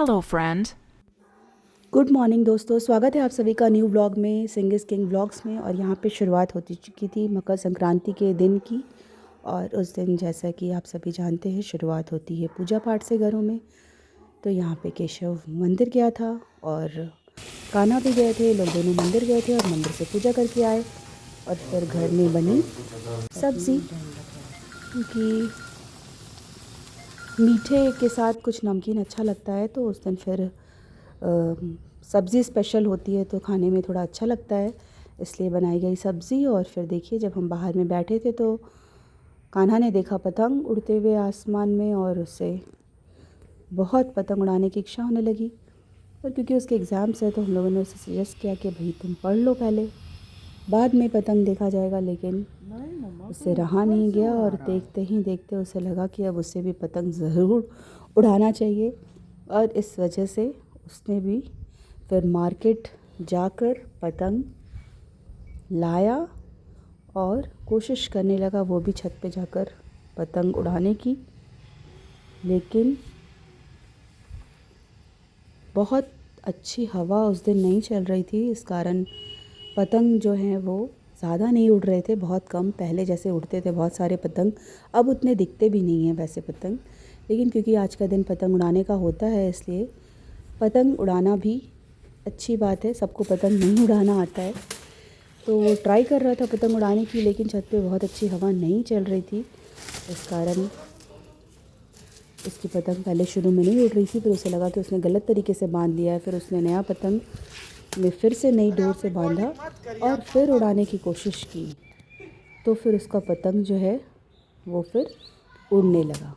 Hello, friend. Good morning दोस्तों, स्वागत है आप सभी का न्यू व्लॉग में, सिंग इज़ किंग व्लॉग्स में। और यहाँ पे शुरुआत हो चुकी थी मकर संक्रांति के दिन की। और उस दिन जैसा कि आप सभी जानते हैं शुरुआत होती है पूजा पाठ से घरों में। तो यहाँ पे केशव मंदिर गया था और कान्हा भी गए थे, लोग दोनों मंदिर गए थे और मंदिर से पूजा करके आए। और फिर घर में बनी सब्ज़ी, क्योंकि मीठे के साथ कुछ नमकीन अच्छा लगता है, तो उस दिन फिर सब्ज़ी स्पेशल होती है तो खाने में थोड़ा अच्छा लगता है, इसलिए बनाई गई सब्ज़ी। और फिर देखिए, जब हम बाहर में बैठे थे तो कान्हा ने देखा पतंग उड़ते हुए आसमान में और उसे बहुत पतंग उड़ाने की इच्छा होने लगी। और क्योंकि उसके एग्ज़ाम्स है तो हम लोगों ने उसे सजेस्ट किया कि भाई तुम पढ़ लो पहले, बाद में पतंग देखा जाएगा। लेकिन उससे रहा नहीं गया और देखते ही देखते उसे लगा कि अब उसे भी पतंग ज़रूर उड़ाना चाहिए। और इस वजह से उसने भी फिर मार्केट जाकर पतंग लाया और कोशिश करने लगा वो भी छत पे जाकर पतंग उड़ाने की। लेकिन बहुत अच्छी हवा उस दिन नहीं चल रही थी, इस कारण पतंग जो हैं वो ज़्यादा नहीं उड़ रहे थे, बहुत कम। पहले जैसे उड़ते थे बहुत सारे पतंग, अब उतने दिखते भी नहीं हैं वैसे पतंग। लेकिन क्योंकि आज का दिन पतंग उड़ाने का होता है, इसलिए पतंग उड़ाना भी अच्छी बात है। सबको पतंग नहीं उड़ाना आता है, तो वो ट्राई कर रहा था पतंग उड़ाने की, लेकिन छत पे बहुत अच्छी हवा नहीं चल रही थी, इस कारण उसकी पतंग पहले शुरू में नहीं उड़ रही थी। फिर उसे लगा कि उसने गलत तरीके से बांध लिया है। फिर उसने नया पतंग में फिर से नई डोर से बांधा और फिर उड़ाने की कोशिश की, तो फिर उसका पतंग जो है वो फिर उड़ने लगा।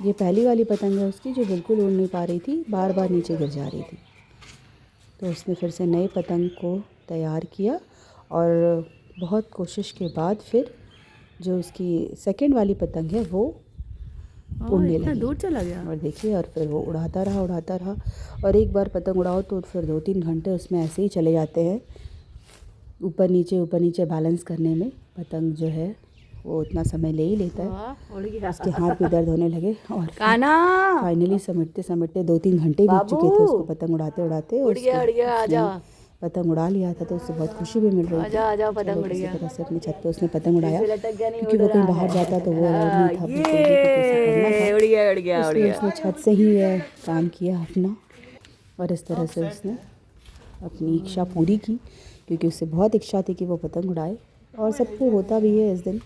ये पहली वाली पतंग है उसकी जो बिल्कुल उड़ नहीं पा रही थी, बार बार नीचे गिर जा रही थी। तो उसने फिर से नए पतंग को तैयार किया और बहुत कोशिश के बाद फिर जो उसकी सेकंड वाली पतंग है वो उड़ने लगी। दूर चला गया। और देखिए, और फिर वो उड़ाता रहा। और एक बार पतंग उड़ाओ तो फिर 2-3 घंटे उसमें ऐसे ही चले जाते हैं, ऊपर नीचे बैलेंस करने में। पतंग जो है वो उतना समय ले ही लेता है, उसके हाथ भी दर्द होने लगे। और कान्हा फाइनली समेटते 2-3 घंटे बीत चुके थे उसको पतंग उड़ाते और आजा पतंग उड़ा लिया था, तो उससे बहुत खुशी भी मिल रही थी। आजा पतंग चलो उड़ किसी गया। तरह से अपनी छत पे उसने पतंग उड़ाया, लटक गया नहीं, क्योंकि उड़ वो कहीं रहा बाहर है। जाता तो वो अलाउड नहीं था बिल्कुल भी, क्योंकि उसे पढ़ना था। इसलिए उसने छत से ही काम किया अपना, और इस तरह से उसने अपनी इच्छा पूरी की, क्योंकि उससे बहुत इच्छा थी कि वो पतंग उड़ाए। और सबको होता भी है इस दिन,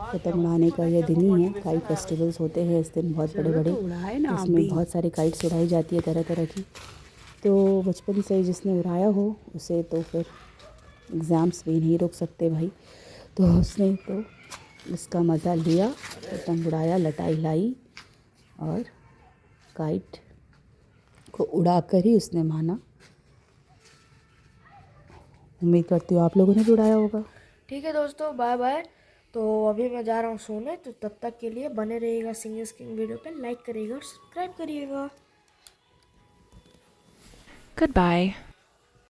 पतंग उड़ाने का यह दिन ही है। काइट फेस्टिवल्स होते हैं इस दिन बहुत बड़े बड़े, इसमें बहुत सारी काइट्स उड़ाई जाती है तरह तरह की। तो बचपन से जिसने उड़ाया हो उसे तो फिर एग्ज़ाम्स भी नहीं रोक सकते भाई। तो उसने तो इसका मज़ा लिया, पतंग उड़ाया, लटाई लाई और काइट को उड़ा कर ही उसने माना। उम्मीद करती हूँ आप लोगों ने भी उड़ाया होगा। ठीक है दोस्तों, बाय बाय। तो अभी मैं जा रहा हूँ सोने, तो तब तक के लिए बने रहिएगा सिंग इज़ किंग वीडियो पे, लाइक करिएगा और सब्सक्राइब करिएगा। Goodbye.